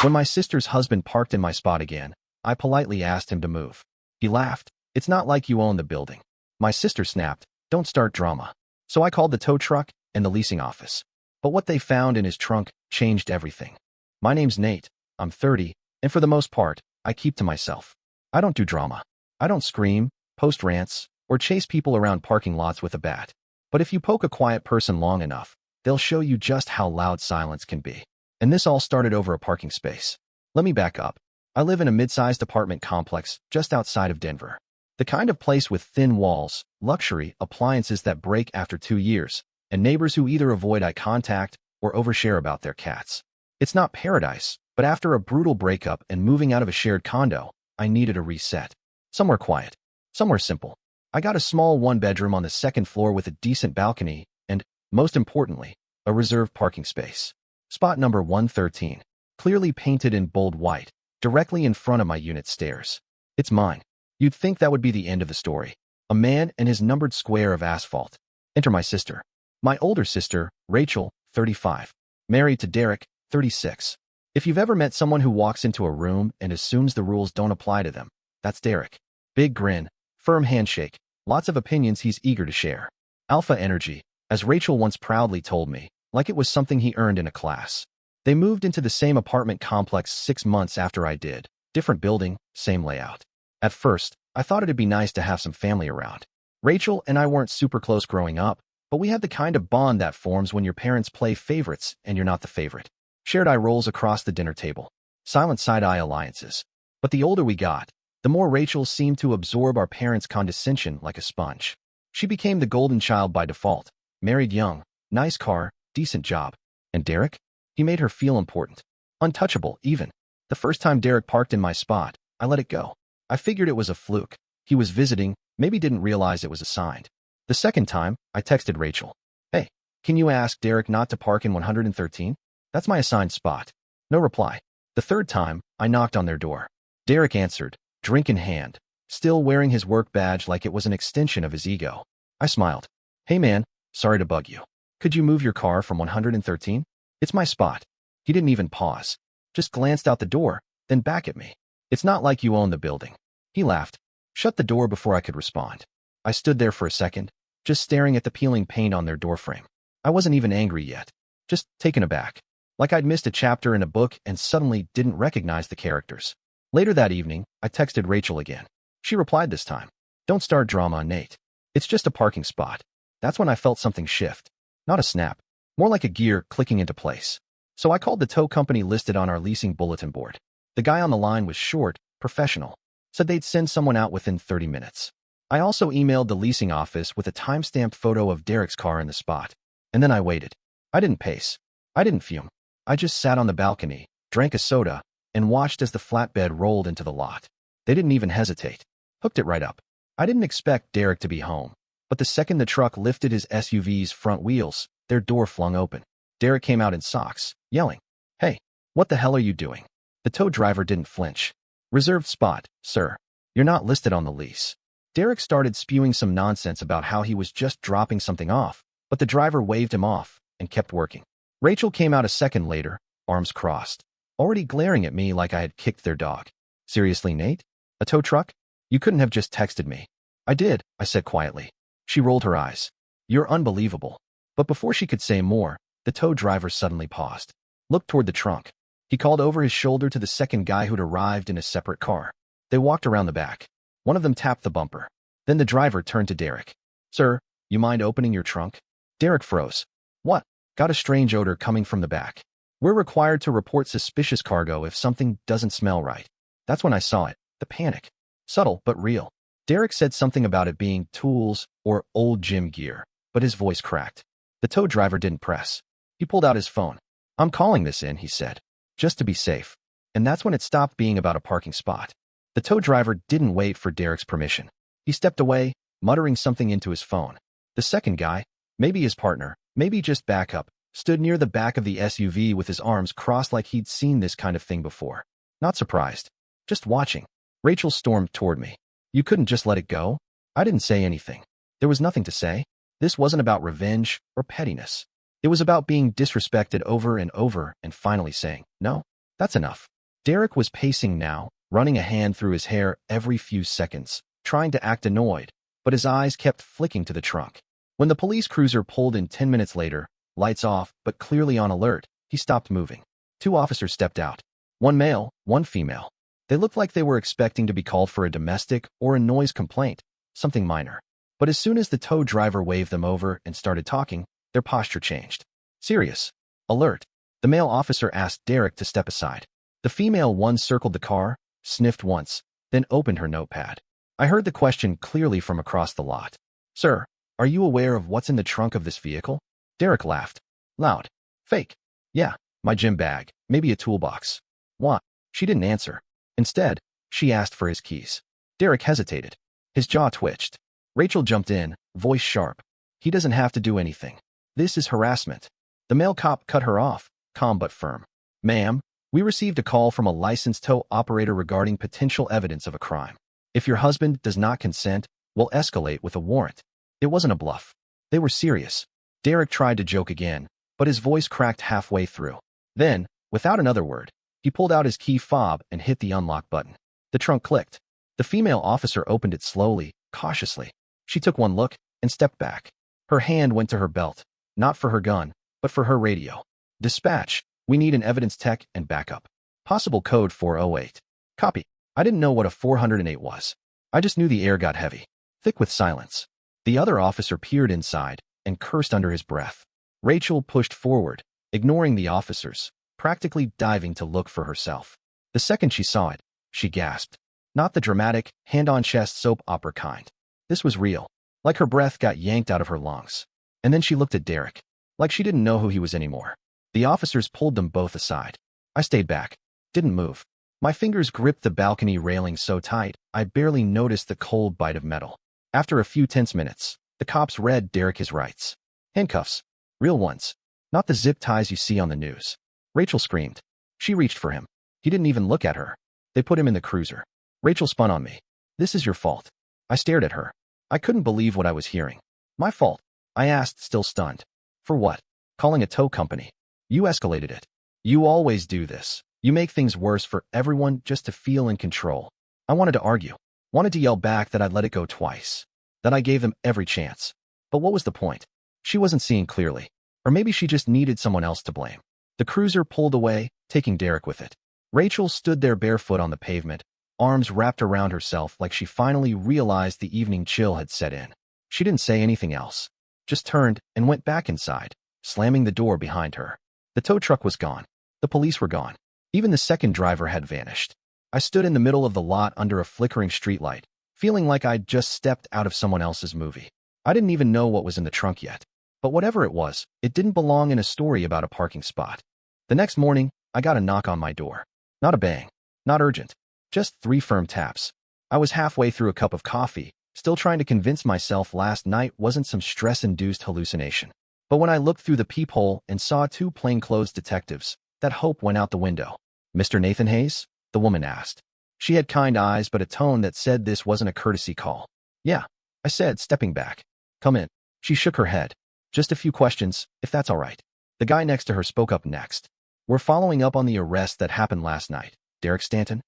When my sister's husband parked in my spot again, I politely asked him to move. He laughed. It's not like you own the building. My sister snapped, don't start drama. So I called the tow truck and the leasing office. But what they found in his trunk changed everything. My name's Nate. I'm 30, and for the most part, I keep to myself. I don't do drama. I don't scream, post rants, or chase people around parking lots with a bat. But if you poke a quiet person long enough, they'll show you just how loud silence can be. And this all started over a parking space. Let me back up. I live in a mid-sized apartment complex just outside of Denver. The kind of place with thin walls, luxury, appliances that break after 2 years, and neighbors who either avoid eye contact or overshare about their cats. It's not paradise, but after a brutal breakup and moving out of a shared condo, I needed a reset. Somewhere quiet. Somewhere simple. I got a small one-bedroom on the second floor with a decent balcony and, most importantly, a reserved parking space. Spot number 113, clearly painted in bold white, directly in front of my unit's stairs. It's mine. You'd think that would be the end of the story. A man and his numbered square of asphalt. Enter my sister. My older sister, Rachel, 35. Married to Derek, 36. If you've ever met someone who walks into a room and assumes the rules don't apply to them, that's Derek. Big grin, firm handshake, lots of opinions he's eager to share. Alpha energy, as Rachel once proudly told me, like it was something he earned in a class. They moved into the same apartment complex 6 months after I did. Different building, same layout. At first, I thought it'd be nice to have some family around. Rachel and I weren't super close growing up, but we had the kind of bond that forms when your parents play favorites and you're not the favorite. Shared eye rolls across the dinner table. Silent side-eye alliances. But the older we got, the more Rachel seemed to absorb our parents' condescension like a sponge. She became the golden child by default. Married young, nice car, decent job. And Derek? He made her feel important. Untouchable, even. The first time Derek parked in my spot, I let it go. I figured it was a fluke. He was visiting, maybe didn't realize it was assigned. The second time, I texted Rachel. Hey, can you ask Derek not to park in 113? That's my assigned spot. No reply. The third time, I knocked on their door. Derek answered, drink in hand, still wearing his work badge like it was an extension of his ego. I smiled. Hey man, sorry to bug you. Could you move your car from 113? It's my spot. He didn't even pause. Just glanced out the door, then back at me. It's not like you own the building. He laughed, shut the door before I could respond. I stood there for a second, just staring at the peeling paint on their doorframe. I wasn't even angry yet, just taken aback. Like I'd missed a chapter in a book and suddenly didn't recognize the characters. Later that evening, I texted Rachel again. She replied this time. Don't start drama, Nate. It's just a parking spot. That's when I felt something shift. Not a snap. More like a gear clicking into place. So I called the tow company listed on our leasing bulletin board. The guy on the line was short, professional. Said they'd send someone out within 30 minutes. I also emailed the leasing office with a time-stamped photo of Derek's car in the spot. And then I waited. I didn't pace. I didn't fume. I just sat on the balcony, drank a soda, and watched as the flatbed rolled into the lot. They didn't even hesitate. Hooked it right up. I didn't expect Derek to be home. But the second the truck lifted his SUV's front wheels, their door flung open. Derek came out in socks, yelling, Hey, what the hell are you doing? The tow driver didn't flinch. Reserved spot, sir. You're not listed on the lease. Derek started spewing some nonsense about how he was just dropping something off, but the driver waved him off and kept working. Rachel came out a second later, arms crossed, already glaring at me like I had kicked their dog. Seriously, Nate? A tow truck? You couldn't have just texted me. I did, I said quietly. She rolled her eyes. You're unbelievable. But before she could say more, the tow driver suddenly paused. Looked toward the trunk. He called over his shoulder to the second guy who'd arrived in a separate car. They walked around the back. One of them tapped the bumper. Then the driver turned to Derek. Sir, you mind opening your trunk? Derek froze. What? Got a strange odor coming from the back. We're required to report suspicious cargo if something doesn't smell right. That's when I saw it. The panic. Subtle, but real. Derek said something about it being tools or old gym gear, but his voice cracked. The tow driver didn't press. He pulled out his phone. I'm calling this in, he said. Just to be safe. And that's when it stopped being about a parking spot. The tow driver didn't wait for Derek's permission. He stepped away, muttering something into his phone. The second guy, maybe his partner, maybe just backup, stood near the back of the SUV with his arms crossed like he'd seen this kind of thing before. Not surprised. Just watching. Rachel stormed toward me. You couldn't just let it go? I didn't say anything. There was nothing to say. This wasn't about revenge or pettiness. It was about being disrespected over and finally saying, no. That's enough. Derek was pacing now, running a hand through his hair every few seconds, trying to act annoyed, but his eyes kept flicking to the trunk. When the police cruiser pulled in 10 minutes later, lights off but clearly on alert, he stopped moving. 2 officers stepped out. 1 male, 1 female. They looked like they were expecting to be called for a domestic or a noise complaint, something minor. But as soon as the tow driver waved them over and started talking, their posture changed. Serious. Alert. The male officer asked Derek to step aside. The female one circled the car, sniffed once, then opened her notepad. I heard the question clearly from across the lot. Sir, are you aware of what's in the trunk of this vehicle? Derek laughed. Loud. Fake. Yeah, my gym bag, maybe a toolbox. What? She didn't answer. Instead, she asked for his keys. Derek hesitated. His jaw twitched. Rachel jumped in, voice sharp. He doesn't have to do anything. This is harassment. The male cop cut her off, calm but firm. Ma'am, we received a call from a licensed tow operator regarding potential evidence of a crime. If your husband does not consent, we'll escalate with a warrant. It wasn't a bluff. They were serious. Derek tried to joke again, but his voice cracked halfway through. Then, without another word, he pulled out his key fob and hit the unlock button. The trunk clicked. The female officer opened it slowly, cautiously. She took one look and stepped back. Her hand went to her belt, not for her gun, but for her radio. Dispatch, we need an evidence tech and backup. Possible code 408. Copy. I didn't know what a 408 was. I just knew the air got heavy, thick with silence. The other officer peered inside and cursed under his breath. Rachel pushed forward, ignoring the officers, practically diving to look for herself. The second she saw it, she gasped. Not the dramatic, hand-on-chest soap opera kind. This was real, like her breath got yanked out of her lungs. And then she looked at Derek, like she didn't know who he was anymore. The officers pulled them both aside. I stayed back, didn't move. My fingers gripped the balcony railing so tight, I barely noticed the cold bite of metal. After a few tense minutes, the cops read Derek his rights. Handcuffs. Real ones. Not the zip ties you see on the news. Rachel screamed. She reached for him. He didn't even look at her. They put him in the cruiser. Rachel spun on me. This is your fault. I stared at her. I couldn't believe what I was hearing. My fault? I asked, still stunned. For what? Calling a tow company. You escalated it. You always do this. You make things worse for everyone just to feel in control. I wanted to argue. Wanted to yell back that I'd let it go twice. That I gave them every chance. But what was the point? She wasn't seeing clearly. Or maybe she just needed someone else to blame. The cruiser pulled away, taking Derek with it. Rachel stood there barefoot on the pavement, arms wrapped around herself like she finally realized the evening chill had set in. She didn't say anything else. Just turned and went back inside, slamming the door behind her. The tow truck was gone. The police were gone. Even the second driver had vanished. I stood in the middle of the lot under a flickering streetlight, feeling like I'd just stepped out of someone else's movie. I didn't even know what was in the trunk yet. But whatever it was, it didn't belong in a story about a parking spot. The next morning, I got a knock on my door. Not a bang. Not urgent. Just 3 firm taps. I was halfway through a cup of coffee, still trying to convince myself last night wasn't some stress-induced hallucination. But when I looked through the peephole and saw 2 plainclothes detectives, that hope went out the window. Mr. Nathan Hayes? The woman asked. She had kind eyes but a tone that said this wasn't a courtesy call. Yeah, I said, stepping back. Come in. She shook her head. Just a few questions, if that's all right. The guy next to her spoke up next. We're following up on the arrest that happened last night. Derek Stanton?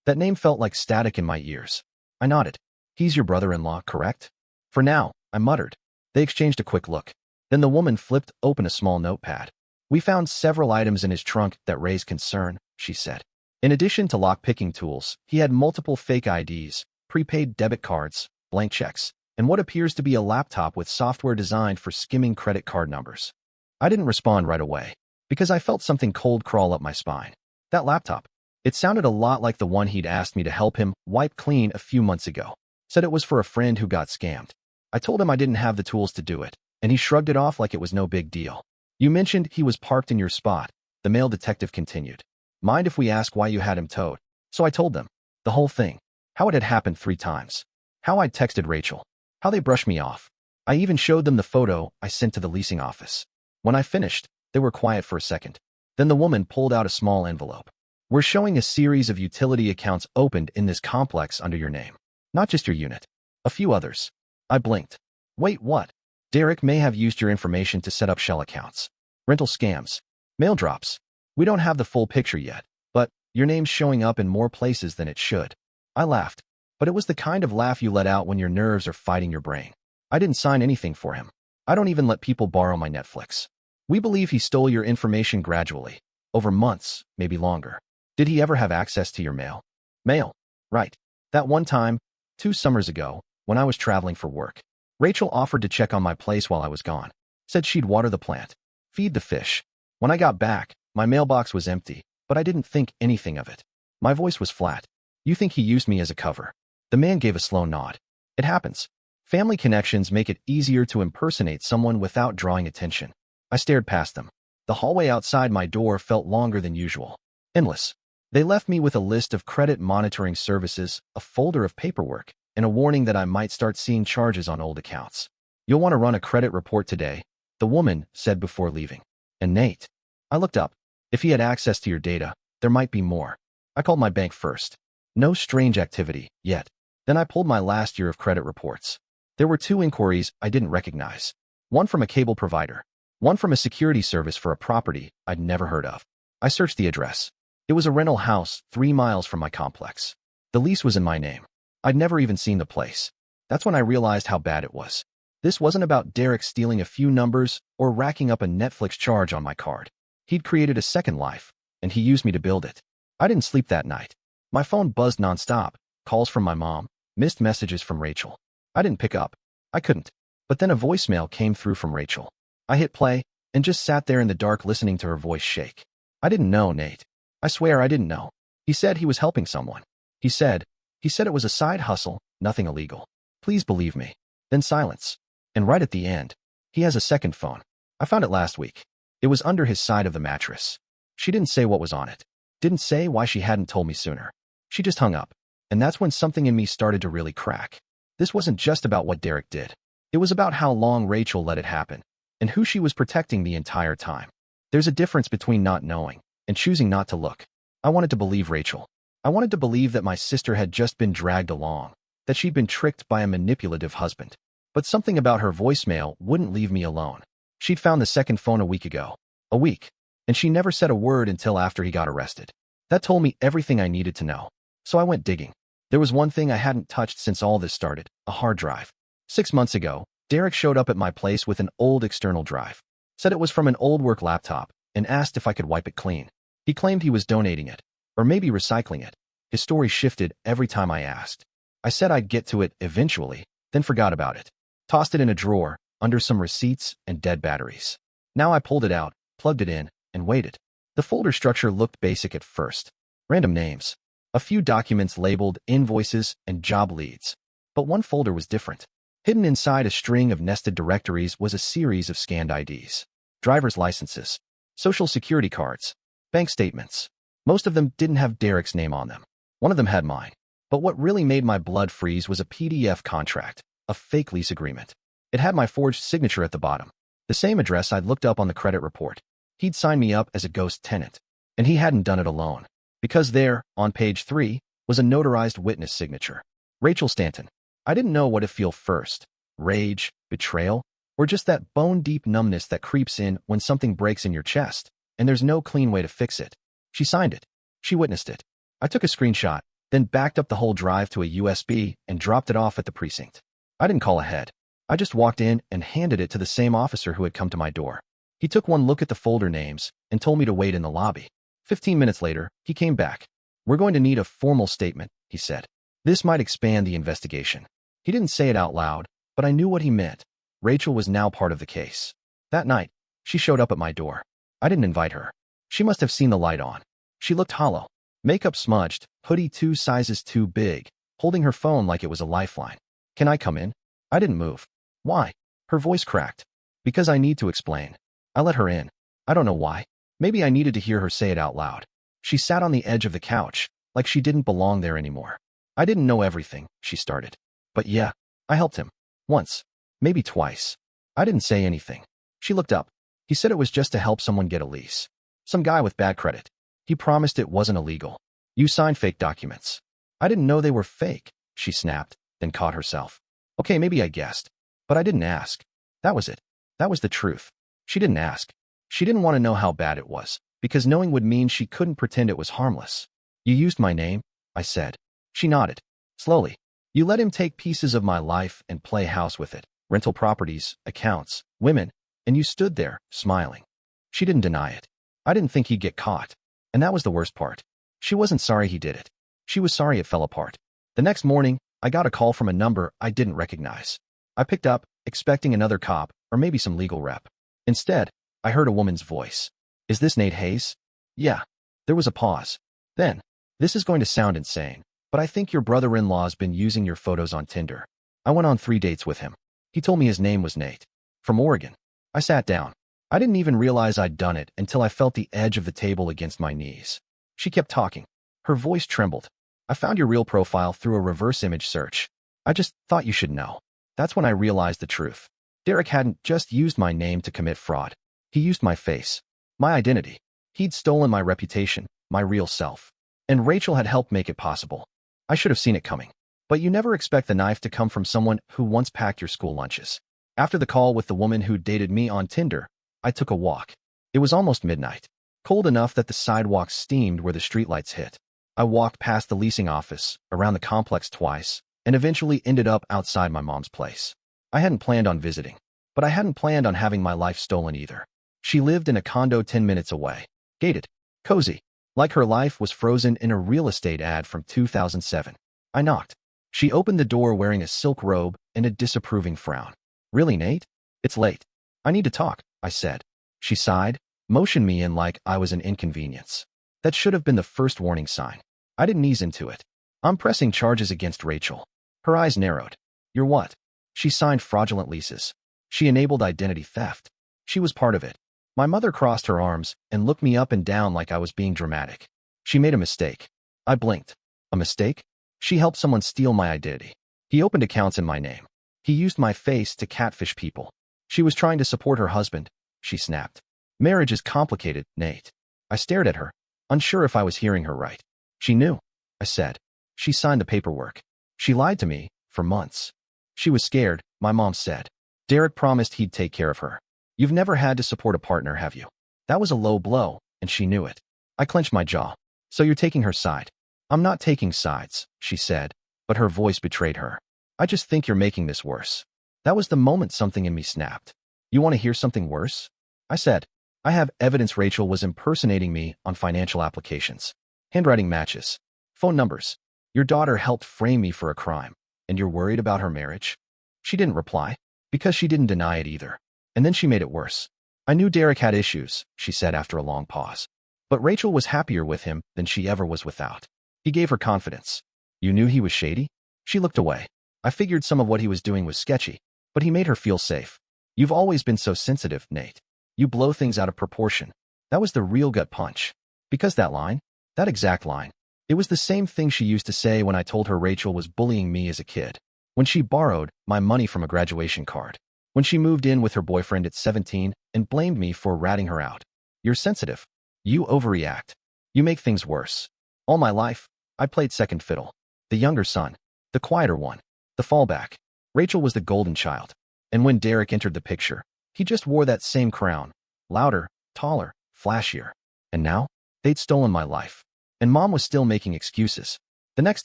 That name felt like static in my ears. I nodded. He's your brother-in-law, correct? For now, I muttered. They exchanged a quick look. Then the woman flipped open a small notepad. We found several items in his trunk that raised concern, she said. In addition to lock-picking tools, he had multiple fake IDs, prepaid debit cards, blank checks, and what appears to be a laptop with software designed for skimming credit card numbers. I didn't respond right away, because I felt something cold crawl up my spine. That laptop. It sounded a lot like the one he'd asked me to help him wipe clean a few months ago. Said it was for a friend who got scammed. I told him I didn't have the tools to do it, and he shrugged it off like it was no big deal. You mentioned he was parked in your spot, the male detective continued. Mind if we ask why you had him towed? So I told them. The whole thing. How it had happened 3 times. How I'd texted Rachel. How they brushed me off. I even showed them the photo I sent to the leasing office. When I finished, they were quiet for a second. Then the woman pulled out a small envelope. We're showing a series of utility accounts opened in this complex under your name. Not just your unit. A few others. I blinked. Wait, what? Derek may have used your information to set up shell accounts. Rental scams. Mail drops. We don't have the full picture yet, but Your name's showing up in more places than it should." I laughed, but it was the kind of laugh you let out when your nerves are fighting your brain. I didn't sign anything for him. I don't even let people borrow my Netflix. We believe he stole your information gradually, over months, maybe longer. Did he ever have access to your mail? Mail. Right. That one time, 2 summers ago, when I was traveling for work, Rachel offered to check on my place while I was gone. Said she'd water the plant, feed the fish. When I got back, my mailbox was empty, but I didn't think anything of it. My voice was flat. "You think he used me as a cover?" The man gave a slow nod. "It happens. Family connections make it easier to impersonate someone without drawing attention." I stared past them. The hallway outside my door felt longer than usual. Endless. They left me with a list of credit monitoring services, a folder of paperwork, and a warning that I might start seeing charges on old accounts. "You'll want to run a credit report today," the woman said before leaving. "And Nate." I looked up. "If he had access to your data, there might be more." I called my bank first. No strange activity, yet. Then I pulled my last year of credit reports. There were 2 inquiries I didn't recognize. One from a cable provider. One from a security service for a property I'd never heard of. I searched the address. It was a rental house 3 miles from my complex. The lease was in my name. I'd never even seen the place. That's when I realized how bad it was. This wasn't about Derek stealing a few numbers or racking up a Netflix charge on my card. He'd created a second life, and he used me to build it. I didn't sleep that night. My phone buzzed nonstop, calls from my mom, missed messages from Rachel. I didn't pick up. I couldn't. But then a voicemail came through from Rachel. I hit play and just sat there in the dark listening to her voice shake. "I didn't know, Nate. I swear I didn't know. He said he was helping someone. He said it was a side hustle, nothing illegal. Please believe me." Then silence. And right at the end, "He has a second phone. I found it last week. It was under his side of the mattress." She didn't say what was on it. Didn't say why she hadn't told me sooner. She just hung up. And that's when something in me started to really crack. This wasn't just about what Derek did. It was about how long Rachel let it happen, and who she was protecting the entire time. There's a difference between not knowing and choosing not to look. I wanted to believe Rachel. I wanted to believe that my sister had just been dragged along, that she'd been tricked by a manipulative husband. But something about her voicemail wouldn't leave me alone. She'd found the second phone a week ago. A week. And she never said a word until after he got arrested. That told me everything I needed to know. So I went digging. There was one thing I hadn't touched since all this started, a hard drive. 6 months ago, Derek showed up at my place with an old external drive. Said it was from an old work laptop and asked if I could wipe it clean. He claimed he was donating it, or maybe recycling it. His story shifted every time I asked. I said I'd get to it eventually, then forgot about it. Tossed it in a drawer, under some receipts and dead batteries. Now I pulled it out, plugged it in, and waited. The folder structure looked basic at first. Random names. A few documents labeled invoices and job leads. But one folder was different. Hidden inside a string of nested directories was a series of scanned IDs. Driver's licenses. Social security cards. Bank statements. Most of them didn't have Derek's name on them. One of them had mine. But what really made my blood freeze was a PDF contract, a fake lease agreement. It had my forged signature at the bottom. The same address I'd looked up on the credit report. He'd signed me up as a ghost tenant. And he hadn't done it alone. Because there, on page 3, was a notarized witness signature. Rachel Stanton. I didn't know what to feel first. Rage, betrayal, or just that bone-deep numbness that creeps in when something breaks in your chest, and there's no clean way to fix it. She signed it. She witnessed it. I took a screenshot, then backed up the whole drive to a USB and dropped it off at the precinct. I didn't call ahead. I just walked in and handed it to the same officer who had come to my door. He took one look at the folder names and told me to wait in the lobby. 15 minutes later, he came back. "We're going to need a formal statement," he said. "This might expand the investigation." He didn't say it out loud, but I knew what he meant. Rachel was now part of the case. That night, she showed up at my door. I didn't invite her. She must have seen the light on. She looked hollow. Makeup smudged, hoodie 2 sizes too big, holding her phone like it was a lifeline. "Can I come in?" I didn't move. "Why?" Her voice cracked. "Because I need to explain." I let her in. I don't know why. Maybe I needed to hear her say it out loud. She sat on the edge of the couch, like she didn't belong there anymore. "I didn't know everything," she started. "But yeah, I helped him. Once. Maybe twice." I didn't say anything. She looked up. "He said it was just to help someone get a lease. Some guy with bad credit. He promised it wasn't illegal. You signed fake documents." "I didn't know they were fake," she snapped, then caught herself. "Okay, maybe I guessed. But I didn't ask. That was it. That was the truth." She didn't ask. She didn't want to know how bad it was, because knowing would mean she couldn't pretend it was harmless. You used my name, I said. She nodded. Slowly. You let him take pieces of my life and play house with it. Rental properties, accounts, women, and you stood there, smiling. She didn't deny it. I didn't think he'd get caught. And that was the worst part. She wasn't sorry he did it. She was sorry it fell apart. The next morning, I got a call from a number I didn't recognize. I picked up, expecting another cop, or maybe some legal rep. Instead, I heard a woman's voice. Is this Nate Hayes? Yeah. There was a pause. Then, this is going to sound insane, but I think your brother-in-law's been using your photos on Tinder. I went on 3 dates with him. He told me his name was Nate. From Oregon. I sat down. I didn't even realize I'd done it until I felt the edge of the table against my knees. She kept talking. Her voice trembled. I found your real profile through a reverse image search. I just thought you should know. That's when I realized the truth. Derek hadn't just used my name to commit fraud. He used my face. My identity. He'd stolen my reputation, my real self. And Rachel had helped make it possible. I should have seen it coming. But you never expect the knife to come from someone who once packed your school lunches. After the call with the woman who dated me on Tinder, I took a walk. It was almost midnight. Cold enough that the sidewalks steamed where the streetlights hit. I walked past the leasing office, around the complex twice, and eventually ended up outside my mom's place. I hadn't planned on visiting, but I hadn't planned on having my life stolen either. She lived in a condo 10 minutes away. Gated. Cozy. Like her life was frozen in a real estate ad from 2007. I knocked. She opened the door wearing a silk robe and a disapproving frown. Really, Nate? It's late. I need to talk, I said. She sighed, motioned me in like I was an inconvenience. That should have been the first warning sign. I didn't ease into it. I'm pressing charges against Rachel. Her eyes narrowed. You're what? She signed fraudulent leases. She enabled identity theft. She was part of it. My mother crossed her arms and looked me up and down like I was being dramatic. She made a mistake. I blinked. A mistake? She helped someone steal my identity. He opened accounts in my name. He used my face to catfish people. She was trying to support her husband, she snapped. Marriage is complicated, Nate. I stared at her, unsure if I was hearing her right. She knew, I said. She signed the paperwork. She lied to me, for months. She was scared, my mom said. Derek promised he'd take care of her. You've never had to support a partner, have you? That was a low blow, and she knew it. I clenched my jaw. So you're taking her side? I'm not taking sides, she said, but her voice betrayed her. I just think you're making this worse. That was the moment something in me snapped. You want to hear something worse? I said. I have evidence Rachel was impersonating me on financial applications. Handwriting matches. Phone numbers. Your daughter helped frame me for a crime, and you're worried about her marriage? She didn't reply, because she didn't deny it either. And then she made it worse. I knew Derek had issues, she said after a long pause. But Rachel was happier with him than she ever was without. He gave her confidence. You knew he was shady? She looked away. I figured some of what he was doing was sketchy, but he made her feel safe. You've always been so sensitive, Nate. You blow things out of proportion. That was the real gut punch. Because that line, that exact line, it was the same thing she used to say when I told her Rachel was bullying me as a kid. When she borrowed my money from a graduation card. When she moved in with her boyfriend at 17 and blamed me for ratting her out. You're sensitive. You overreact. You make things worse. All my life, I played second fiddle. The younger son. The quieter one. The fallback. Rachel was the golden child. And when Derek entered the picture, he just wore that same crown. Louder, taller, flashier. And now, they'd stolen my life. And Mom was still making excuses. The next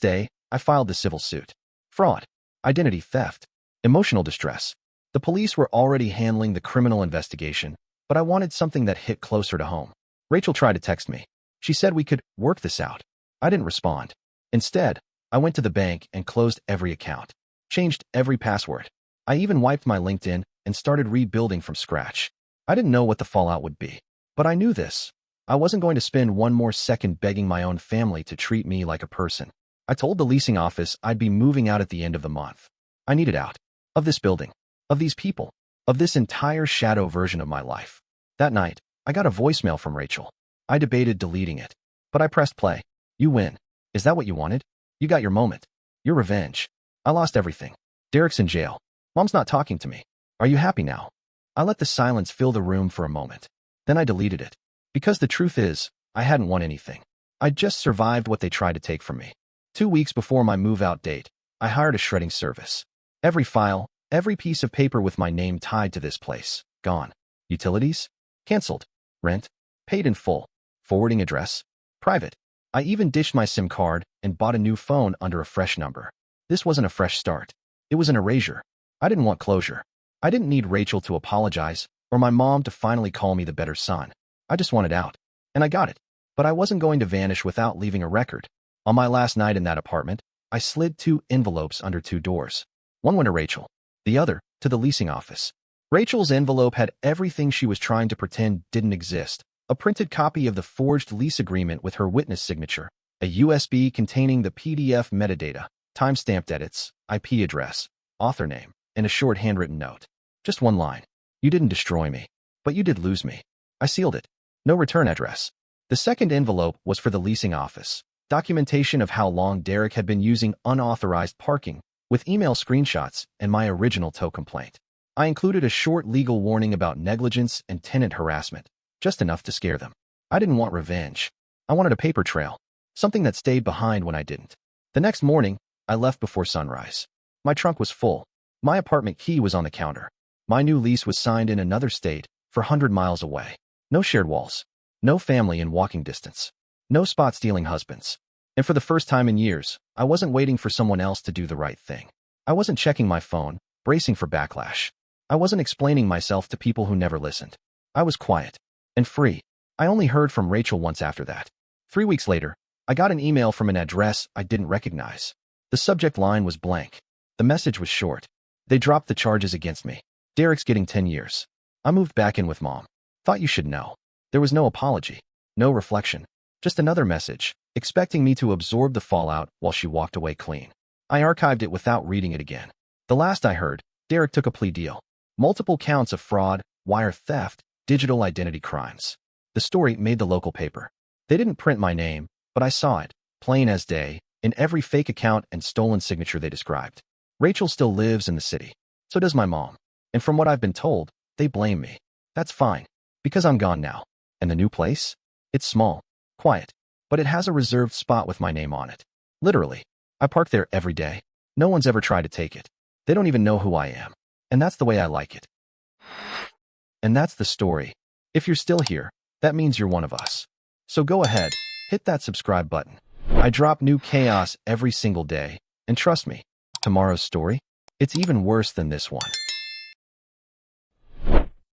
day, I filed the civil suit. Fraud. Identity theft. Emotional distress. The police were already handling the criminal investigation, but I wanted something that hit closer to home. Rachel tried to text me. She said we could work this out. I didn't respond. Instead, I went to the bank and closed every account. Changed every password. I even wiped my LinkedIn and started rebuilding from scratch. I didn't know what the fallout would be, but I knew this. I wasn't going to spend one more second begging my own family to treat me like a person. I told the leasing office I'd be moving out at the end of the month. I needed out. Of this building. Of these people. Of this entire shadow version of my life. That night, I got a voicemail from Rachel. I debated deleting it, but I pressed play. You win. Is that what you wanted? You got your moment. Your revenge. I lost everything. Derek's in jail. Mom's not talking to me. Are you happy now? I let the silence fill the room for a moment. Then I deleted it. Because the truth is, I hadn't won anything. I'd just survived what they tried to take from me. 2 weeks before my move-out date, I hired a shredding service. Every file, every piece of paper with my name tied to this place, gone. Utilities? Cancelled. Rent? Paid in full. Forwarding address? Private. I even ditched my SIM card and bought a new phone under a fresh number. This wasn't a fresh start. It was an erasure. I didn't want closure. I didn't need Rachel to apologize or my mom to finally call me the better son. I just wanted out. And I got it. But I wasn't going to vanish without leaving a record. On my last night in that apartment, I slid 2 envelopes under 2 doors. One went to Rachel, the other to the leasing office. Rachel's envelope had everything she was trying to pretend didn't exist. A printed copy of the forged lease agreement with her witness signature, a USB containing the PDF metadata, time-stamped edits, IP address, author name, and a short handwritten note. Just one line. You didn't destroy me, but you did lose me. I sealed it. No return address. The second envelope was for the leasing office. Documentation of how long Derek had been using unauthorized parking, with email screenshots and my original tow complaint. I included a short legal warning about negligence and tenant harassment, just enough to scare them. I didn't want revenge. I wanted a paper trail, something that stayed behind when I didn't. The next morning, I left before sunrise. My trunk was full. My apartment key was on the counter. My new lease was signed in another state, for 100 miles away. No shared walls. No family in walking distance. No spot-stealing husbands. And for the first time in years, I wasn't waiting for someone else to do the right thing. I wasn't checking my phone, bracing for backlash. I wasn't explaining myself to people who never listened. I was quiet and free. I only heard from Rachel once after that. 3 weeks later, I got an email from an address I didn't recognize. The subject line was blank. The message was short. They dropped the charges against me. Derek's getting 10 years. I moved back in with Mom. Thought you should know. There was no apology, no reflection, just another message, expecting me to absorb the fallout while she walked away clean. I archived it without reading it again. The last I heard, Derek took a plea deal. Multiple counts of fraud, wire theft, digital identity crimes. The story made the local paper. They didn't print my name, but I saw it, plain as day, in every fake account and stolen signature they described. Rachel still lives in the city. So does my mom. And from what I've been told, they blame me. That's fine, because I'm gone now. And the new place? It's small, quiet, but it has a reserved spot with my name on it. Literally. I park there every day. No one's ever tried to take it. They don't even know who I am. And that's the way I like it. And that's the story. If you're still here, that means you're one of us. So go ahead, hit that subscribe button. I drop new chaos every single day, and trust me, tomorrow's story, it's even worse than this one.